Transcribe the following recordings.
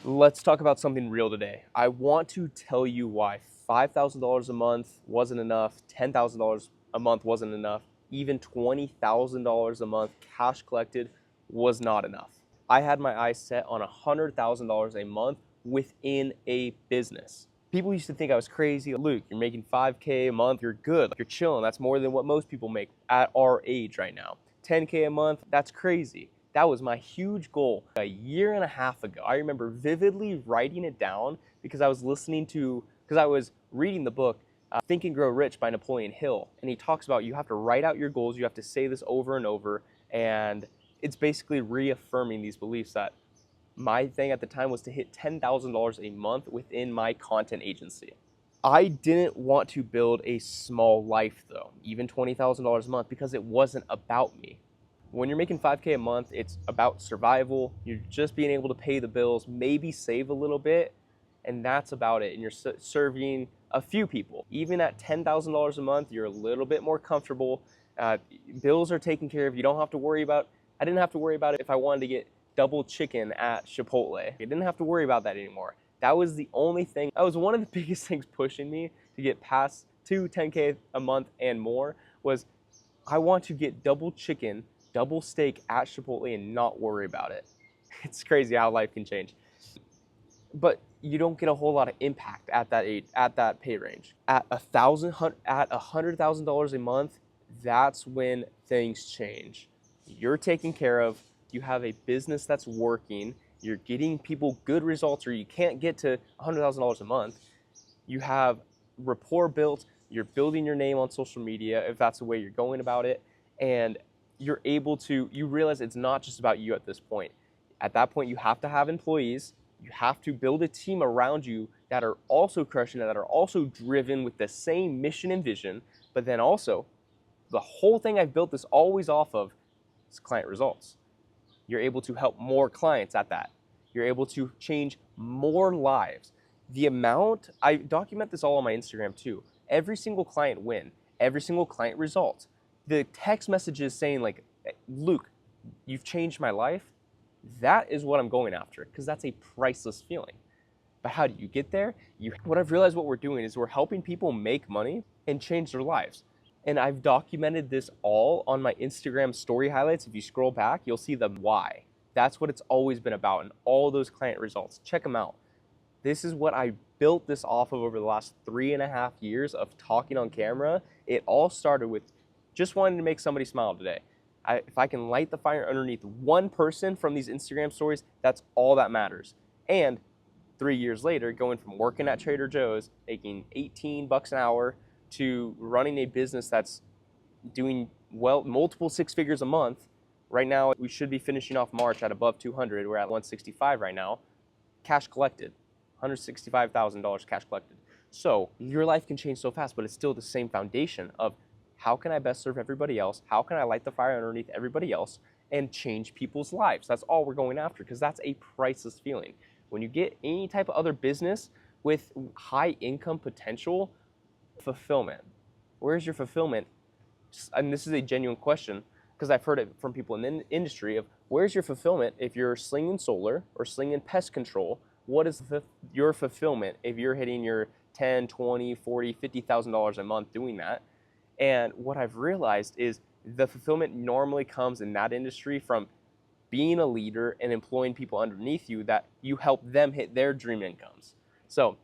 Let's talk about something real today. I want to tell you why $5,000 a month wasn't enough, $10,000 a month wasn't enough, even $20,000 a month cash collected was not enough. I had my eyes set on $100,000 a month within a business. People used to think I was crazy. Luke, you're making 5K a month, you're good, you're chilling. That's more than what most people make at our age right now. 10K a month, that's crazy. That was my huge goal a year and a half ago. I remember vividly writing it down because I was reading the book Think and Grow Rich by Napoleon Hill. And he talks about you have to write out your goals, you have to say this over and over. And it's basically reaffirming these beliefs that my thing at the time was to hit $10,000 a month within my content agency. I didn't want to build a small life though, even $20,000 a month, because it wasn't about me. When you're making 5K a month, it's about survival. You're just being able to pay the bills, maybe save a little bit, and that's about it. And you're serving a few people. Even at $10,000 a month, you're a little bit more comfortable. Bills are taken care of. You don't have to worry about, I didn't have to worry about it if I wanted to get double chicken at Chipotle. I didn't have to worry about that anymore. That was the only thing, that was one of the biggest things pushing me to get past to 10K a month and more was I want to get double chicken, double steak at Chipotle and not worry about it. It's crazy how life can change. But you don't get a whole lot of impact at that age, at that pay range. At $100,000 a month, that's when things change. You're taken care of, you have a business that's working, you're getting people good results, or you can't get to $100,000 a month. You have rapport built, you're building your name on social media if that's the way you're going about it, and you're able to, you realize it's not just about you at this point. At that point, you have to have employees. You have to build a team around you that are also crushing it, that are also driven with the same mission and vision. But then also, the whole thing I've built this always off of is client results. You're able to help more clients at that. You're able to change more lives. The amount, I document this all on my Instagram too. Every single client win, every single client result. The text messages saying like, Luke, you've changed my life. That is what I'm going after because that's a priceless feeling. But how do you get there? What I've realized what we're doing is we're helping people make money and change their lives. And I've documented this all on my Instagram story highlights. If you scroll back, you'll see the why. That's what it's always been about and all those client results. Check them out. This is what I built this off of over the last 3.5 years of talking on camera. It all started with just wanting to make somebody smile today. If I can light the fire underneath one person from these Instagram stories, that's all that matters. And 3 years later, going from working at Trader Joe's, making $18 an hour, to running a business that's doing well, multiple six figures a month. Right now, we should be finishing off March at above 200. We're at 165 right now. Cash collected, $165,000 cash collected. So your life can change so fast, but it's still the same foundation of how can I best serve everybody else? How can I light the fire underneath everybody else and change people's lives? That's all we're going after because that's a priceless feeling. When you get any type of other business with high income potential, fulfillment. Where's your fulfillment? And this is a genuine question because I've heard it from people in the industry of where's your fulfillment if you're slinging solar or slinging pest control? What is your fulfillment if you're hitting your $10, $20, $40, $50,000 a month doing that? And what I've realized is the fulfillment normally comes in that industry from being a leader and employing people underneath you that you help them hit their dream incomes. So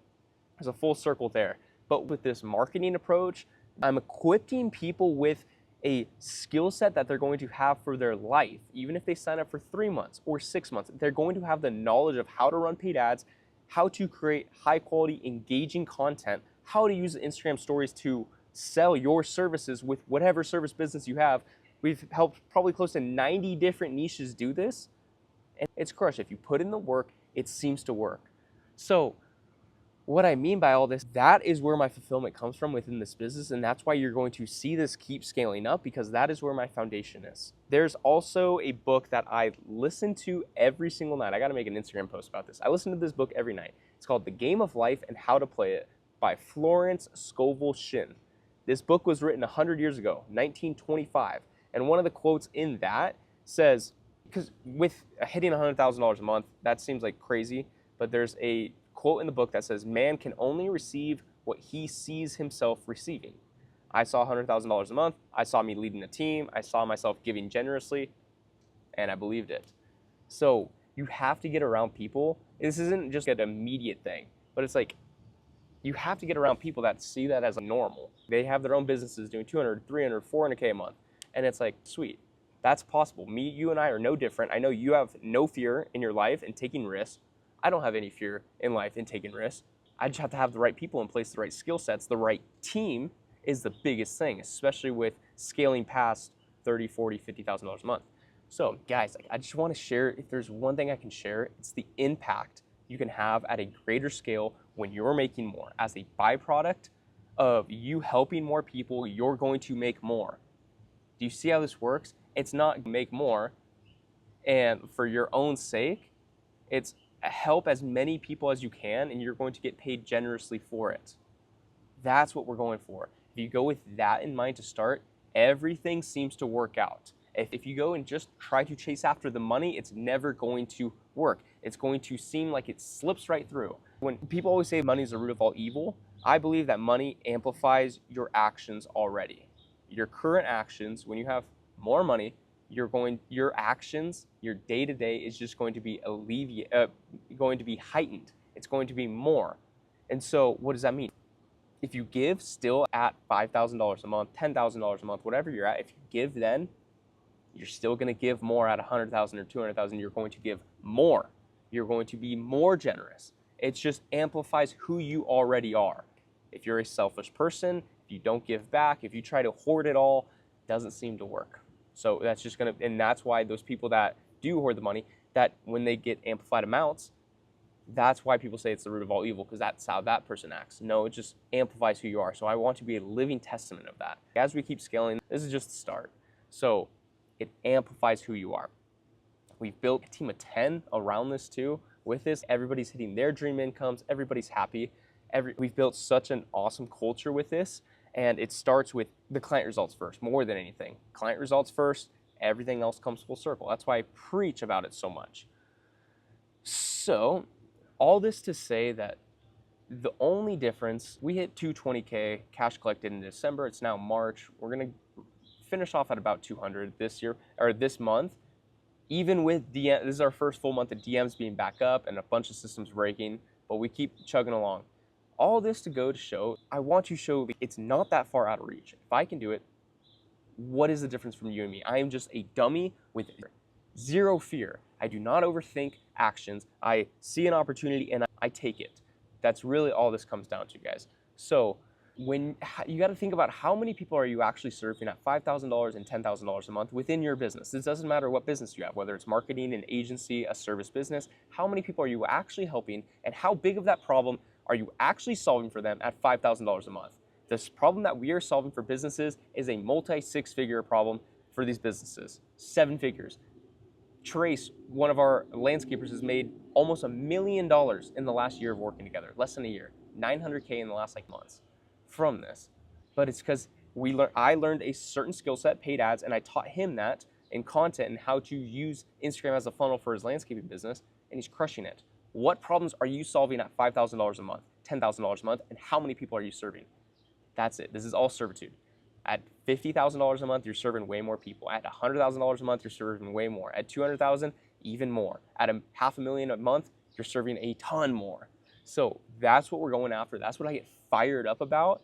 there's a full circle there. But with this marketing approach, I'm equipping people with a skill set that they're going to have for their life. Even if they sign up for 3 months or 6 months, they're going to have the knowledge of how to run paid ads, how to create high quality, engaging content, how to use the Instagram stories to sell your services with whatever service business you have. We've helped probably close to 90 different niches do this. And it's crushed. If you put in the work, it seems to work. So what I mean by all this, that is where my fulfillment comes from within this business. And that's why you're going to see this keep scaling up because that is where my foundation is. There's also a book that I listen to every single night. I got to make an Instagram post about this. I listen to this book every night. It's called The Game of Life and How to Play It by Florence Scovel Shinn. This book was written 100 years ago, 1925. And one of the quotes in that says, because with hitting $100,000 a month, that seems like crazy. but there's a quote in the book that says, man can only receive what he sees himself receiving. I saw $100,000 a month. I saw me leading a team. I saw myself giving generously, and I believed it. So you have to get around people. This isn't just an immediate thing, but it's like you have to get around people that see that as normal. They have their own businesses doing 200, 300, 400K a month. And it's like, sweet, that's possible. Me, you and I are no different. I know you have no fear in your life in taking risks. I don't have any fear in life in taking risks. I just have to have the right people in place, the right skill sets. The right team is the biggest thing, especially with scaling past $30, $40, $50,000 a month. So guys, I just want to share, if there's one thing I can share, it's the impact you can have at a greater scale when you're making more. As a byproduct of you helping more people, you're going to make more. Do you see how this works? It's not make more and for your own sake. It's help as many people as you can, and you're going to get paid generously for it. That's what we're going for. If you go with that in mind to start, everything seems to work out. If you go and just try to chase after the money, it's never going to work. It's going to seem like it slips right through. When people always say money is the root of all evil, I believe that money amplifies your actions already. Your current actions, when you have more money, your actions, your day-to-day is just going to be going to be heightened. It's going to be more. And so what does that mean? If you give still at $5,000 a month, $10,000 a month, whatever you're at, if you give then, you're still going to give more at $100,000 or $200,000. You're going to give more. You're going to be more generous. It just amplifies who you already are. If you're a selfish person, if you don't give back, if you try to hoard it all, it doesn't seem to work. So that's just going to, and that's why those people that do hoard the money, that when they get amplified amounts, that's why people say it's the root of all evil, because that's how that person acts. No, it just amplifies who you are. So I want to be a living testament of that. As we keep scaling, this is just the start. So it amplifies who you are. We've built a team of 10 around this too. With this, everybody's hitting their dream incomes. Everybody's happy. We've built such an awesome culture with this. And it starts with the client results first, more than anything. Client results first, everything else comes full circle. That's why I preach about it so much. So all this to say that the only difference, we hit 220K cash collected in December. It's now March. We're going to finish off at about 200 this year, or this month. Even with DM, this is our first full month of DMs being back up and a bunch of systems breaking, but we keep chugging along. All this to go to show, I want you to show it's not that far out of reach. If I can do it, what is the difference from you and me? I am just a dummy with zero fear. I do not overthink actions. I see an opportunity and I take it. That's really all this comes down to, guys. So when you got to think about how many people are you actually serving at $5,000 and $10,000 a month within your business. This doesn't matter what business you have, whether it's marketing, an agency, a service business. How many people are you actually helping, and how big of that problem are you actually solving for them at $5,000 a month? This problem that we are solving for businesses is a multi-six-figure problem for these businesses, 7 figures. Trace, one of our landscapers, has made almost $1 million in the last year of working together, less than a year, 900K in the last months from this. But it's because I learned a certain skill set, paid ads, and I taught him that in content and how to use Instagram as a funnel for his landscaping business, and he's crushing it. What problems are you solving at $5,000 a month, $10,000 a month, and how many people are you serving? That's it. This is all servitude. At $50,000 a month, you're serving way more people. At $100,000 a month, you're serving way more. At $200,000, even more. At $500,000 a month, you're serving a ton more. So that's what we're going after. That's what I get fired up about.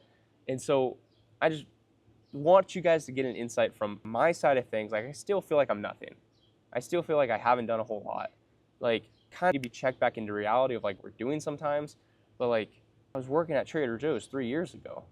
And so I just want you guys to get an insight from my side of things. Like, I still feel like I'm nothing. I still feel like I haven't done a whole lot. Like, kind of be checked back into reality of like we're doing sometimes. But like, I was working at Trader Joe's 3 years ago.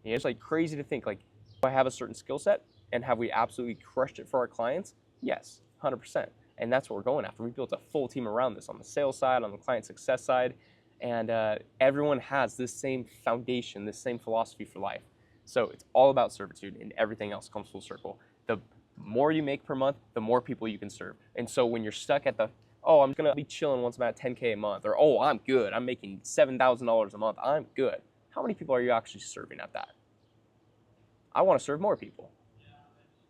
And it's like crazy to think like, do I have a certain skill set and have we absolutely crushed it for our clients? Yes, 100%. And that's what we're going after. We built a full team around this on the sales side, on the client success side. And everyone has this same foundation, this same philosophy for life. So it's all about servitude, and everything else comes full circle. The more you make per month, the more people you can serve. And so when you're stuck at the, oh, I'm going to be chilling once I'm at 10K a month, or, oh, I'm good, I'm making $7,000 a month, I'm good. How many people are you actually serving at that? I want to serve more people.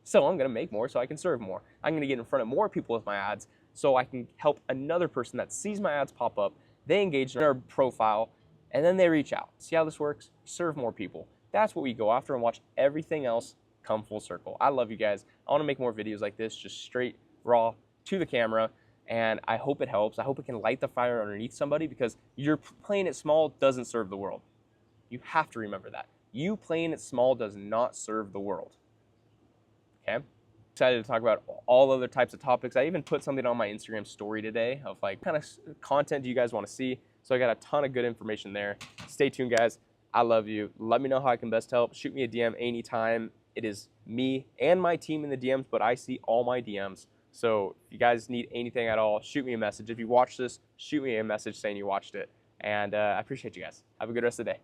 So I'm going to make more so I can serve more. I'm going to get in front of more people with my ads so I can help another person that sees my ads pop up, they engage in our profile, and then they reach out. See how this works? Serve more people. That's what we go after, and watch everything else come full circle. I love you guys. I want to make more videos like this, just straight, raw, to the camera, and I hope it helps. I hope it can light the fire underneath somebody, because you're playing it small doesn't serve the world. You have to remember that. You playing it small does not serve the world. Okay? Excited to talk about all other types of topics. I even put something on my Instagram story today of like, what kind of content do you guys want to see? So I got a ton of good information there. Stay tuned, guys. I love you. Let me know how I can best help. Shoot me a DM anytime. It is me and my team in the DMs, but I see all my DMs. So if you guys need anything at all, shoot me a message. If you watch this, shoot me a message saying you watched it. And I appreciate you guys. Have a good rest of the day.